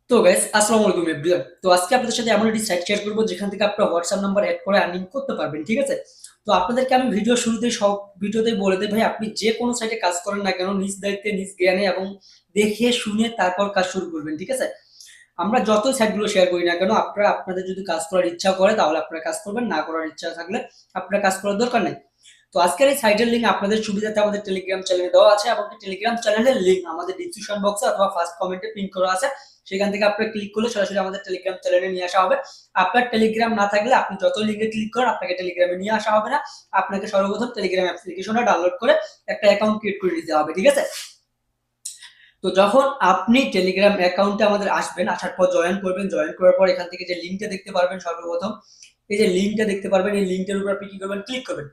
তো গাইস আসসালামু আলাইকুম এভরিওয়ান। তো আজকে আপনাদের সাথে এমন একটি সাইট শেয়ার করব যেখান থেকে আপনারা হোয়াটসঅ্যাপ নাম্বার এড করে আর্নিং করতে পারবেন, ঠিক আছে? তো আপনাদেরকে আমি ভিডিও শুরুতেই সব ভিডিওতেই বলে দেই ভাই, আপনি যে কোনো সাইটে কাজ করেন না কেন নিজ দায়িত্বে নিজ জ্ঞানে এবং দেখে শুনে তারপর কাজ শুরু করবেন, ঠিক আছে? আমরা যতই সাইটগুলো শেয়ার করি না কেন, আপনারা আপনাদের যদি কাজ করার ইচ্ছা করে তাহলে আপনারা কাজ করবেন, না করার ইচ্ছা থাকলে আপনার কাজ করার দরকার নেই। তো আজকের এই সাইটের লিঙ্ক আপনাদের সুবিধাতে আমাদের টেলিগ্রাম চ্যানেলে দেওয়া আছে এবং টেলিগ্রাম চ্যানেলের লিঙ্ক আমাদের ডিসক্রিপশন বক্সে অথবা ফার্স্ট কমেন্টে পিন করা আছে। সেখান থেকে আপনি ক্লিক করলে সরাসরি আমাদের টেলিগ্রাম চ্যানেলে নিয়ে আসা হবে। আপনার টেলিগ্রাম না থাকলে আপনি যত লিঙ্কে ক্লিক করেন আপনাকে টেলিগ্রামে নিয়ে আসা হবে না। আপনাকে সর্বপ্রথম টেলিগ্রাম অ্যাপ্লিকেশনটা ডাউনলোড করে একটা অ্যাকাউন্ট ক্রিয়েট করে নিতে হবে, ঠিক আছে? তো যখন আপনি টেলিগ্রাম অ্যাকাউন্টে আমাদের আসবেন, আসার পর জয়েন করবেন, জয়েন করার পর এখান থেকে যে লিঙ্কটা দেখতে পারবেন সর্বপ্রথম, এই যে লিঙ্কটা দেখতে পারবেন, এই লিঙ্কটার উপর আপনি কি করবেন, ক্লিক করবেন।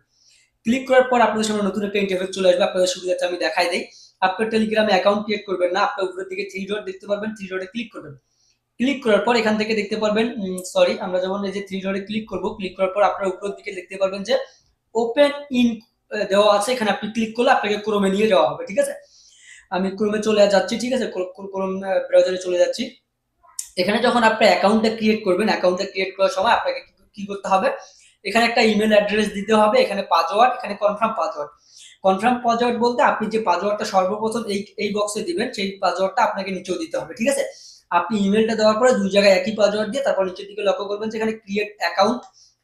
ক্লিক করার পর আপনাদের সামনে নতুন একটা ইন্টারফেস চলে আসবে। আপনাদের সুবিধার্থে আমি দেখাই দেই। আপনার টেলিগ্রামে অ্যাকাউন্ট ক্রিয়েট করবেন না, আপনার উপরের দিকে থ্রি ডট দেখতে পারবেন, থ্রি ডটে ক্লিক করবেন। ক্লিক করার পর এখান থেকে দেখতে পারবেন, সরি, আমরা যখন এই যে থ্রি ডটে ক্লিক করব, ক্লিক করার পর আপনার উপরের দিকে দেখতে পারবেন যে ওপেন ইন দেওয়া আছে। এখানে আপনি ক্লিক করলে আপনাকে ক্রোমে নিয়ে যাওয়া হবে, ঠিক আছে? আমি ক্রোমে চলে যাচ্ছি, ঠিক আছে? ক্রোম ব্রাউজারে চলে যাচ্ছি। এখানে যখন আপনি অ্যাকাউন্টটা ক্রিয়েট করবেন, অ্যাকাউন্টটা ক্রিয়েট করার সময় আপনাকে কি করতে হবে, এখানে একটা ইমেল অ্যাড্রেস দিতে হবে, এখানে পাসওয়ার্ড, এখানে কনফার্ম পাসওয়ার্ড। কনফার্ম পাসওয়ার্ড বলতে আপনি যে পাসওয়ার্ডটা সর্বপ্রথম এই বক্সে দিবেন সেই পাসওয়ার্ডটা আপনাকে নিচেও দিতে হবে, ঠিক আছে? আপনি ইমেলটা দেওয়ার পরে দুই জায়গায় একই পাসওয়ার্ড দিয়ে তারপর নিচের দিকে লক্ষ্য করবেন যেখানে ক্রিয়েট অ্যাকাউন্ট,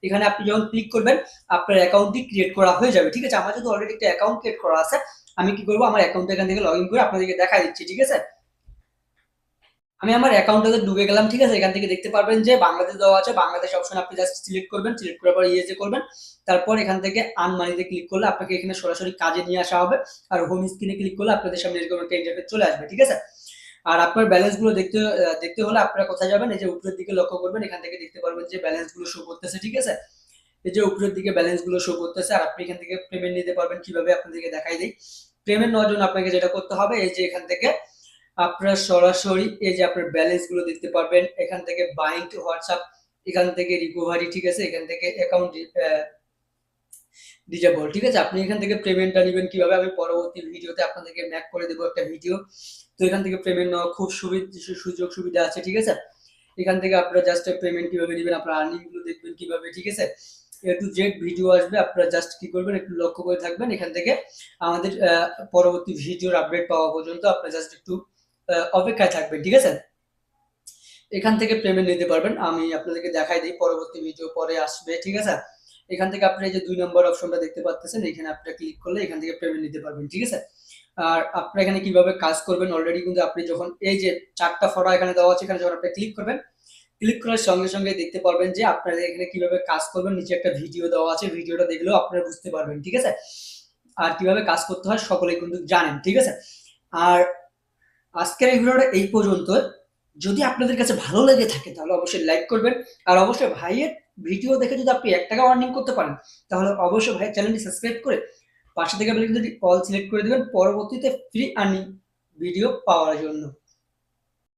এখানে আপনি যখন ক্লিক করবেন আপনার অ্যাকাউন্টটি ক্রিয়েট করা হয়ে যাবে, ঠিক আছে? আমার যদি অলরেডি একটা অ্যাকাউন্ট ক্রিয়েট করা আছে, আমি কি করবো, আমার অ্যাকাউন্ট এখান থেকে লগ ইন করে আপনাদেরকে দেখাই দিচ্ছি, ঠিক আছে? আমি আমার অ্যাকাউন্টটাতে ঢুকে গেলাম, ঠিক আছে? এখান থেকে দেখতে পারবেন যে বাংলাদেশ দেওয়া আছে, বাংলাদেশ অপশন আপনি জাস্ট সিলেক্ট করবেন, সিলেক্ট করার পর ইয়েতে করবেন। তারপর এখান থেকে আর্ন মানিতে ক্লিক করলে আপনাকে এখানে সরাসরি কাজে নিয়ে আসা হবে। আর হোম স্ক্রিনে ক্লিক করলে আপনাদের সামনে এরকম একটা ইন্টারফেস চলে আসবে, ঠিক আছে? আর আপনার ব্যালেন্স গুলো দেখতে হলে আপনারা কোথায় যাবেন, এই যে উপরের দিকে লক্ষ্য করবেন, এখান থেকে দেখতে পারবেন যে ব্যালেন্স গুলো শো করতেছে, ঠিক আছে? এই যে উপরের দিকে ব্যালেন্স গুলো শো করতেছে। আর আপনি এখান থেকে পেমেন্ট নিতে পারবেন কিভাবে আপনাদেরকে দেখাই দিই। পেমেন্ট নেওয়ার জন্য আপনাকে যেটা করতে হবে, এই যে এখান থেকে আপনার সরাসরি এই যে আপনার ব্যালেন্স গুলো দেখতে পারবেন, এখান থেকে বাইং টু হোয়াটসঅ্যাপ, এখান থেকে রিকভারি, ঠিক আছে? এখান থেকে অ্যাকাউন্ট ডিজেবল, ঠিক আছে? আপনি এখান থেকে পেমেন্টটা নেবেন কিভাবে আমি পরবর্তী ভিডিওতে আপনাদেরকে ম্যাক করে দেবো একটা ভিডিও। তো এখান থেকে পেমেন্ট নেওয়া খুব সুযোগ সুবিধা আছে, ঠিক আছে? এখান থেকে আপনারা জাস্ট পেমেন্ট কিভাবে নেবেন, আপনার আর্নিং গুলো দেখবেন কিভাবে, ঠিক আছে? এ টু জেড ভিডিও আসবে, আপনারা জাস্ট কি করবেন, একটু লক্ষ্য করে থাকবেন। এখান থেকে আমাদের পরবর্তী ভিডিওর আপডেট পাওয়া পর্যন্ত আপনারা জাস্ট একটু অপেক্ষায় থাকবেন, ঠিক আছে? এখান থেকে পেমেন্ট নিতে পারবেন। আমি আপনাদেরকে দেখাই দিই, পরবর্তী ভিডিও পরে আসবে, ঠিক আছে? এখান থেকে আপনি এই যে ২ নম্বর অপশনটা দেখতে পাচ্ছেন, এখানে আপনারা ক্লিক করলে এখান থেকে পেমেন্ট নিতে পারবেন, ঠিক আছে? আর আপনারা এখানে কিভাবে কাজ করবেন, অলরেডি কিন্তু আপনি যখন এই যে ৪ টা ফটো এখানে দেওয়া আছে, এখানে যখন আপনি ক্লিক করবেন, ক্লিক করার সঙ্গে সঙ্গে দেখতে পারবেন যে আপনারা এখানে কিভাবে কাজ করবেন। নিচে একটা ভিডিও দেওয়া আছে, ভিডিওটা দেখলেও আপনারা বুঝতে পারবেন, ঠিক আছে? আর কিভাবে কাজ করতে হয় সকলেই কিন্তু জানেন, ঠিক আছে? আর আজকের এই ভিডিওটা এই পর্যন্ত। যদি আপনাদের কাছে ভালো লেগে থাকে তাহলে অবশ্যই লাইক করবেন। আর অবশ্যই ভাইয়ের ভিডিও দেখে যদি আপনি ৳১ আর্নিং করতে পারেন তাহলে অবশ্যই ভাইয়ের চ্যানেলটি সাবস্ক্রাইব করে পাশে থেকে বেল আইকনটি অল সিলেক্ট করে দিবেন পরবর্তীতে ফ্রি আর্নিং ভিডিও পাওয়ার জন্য।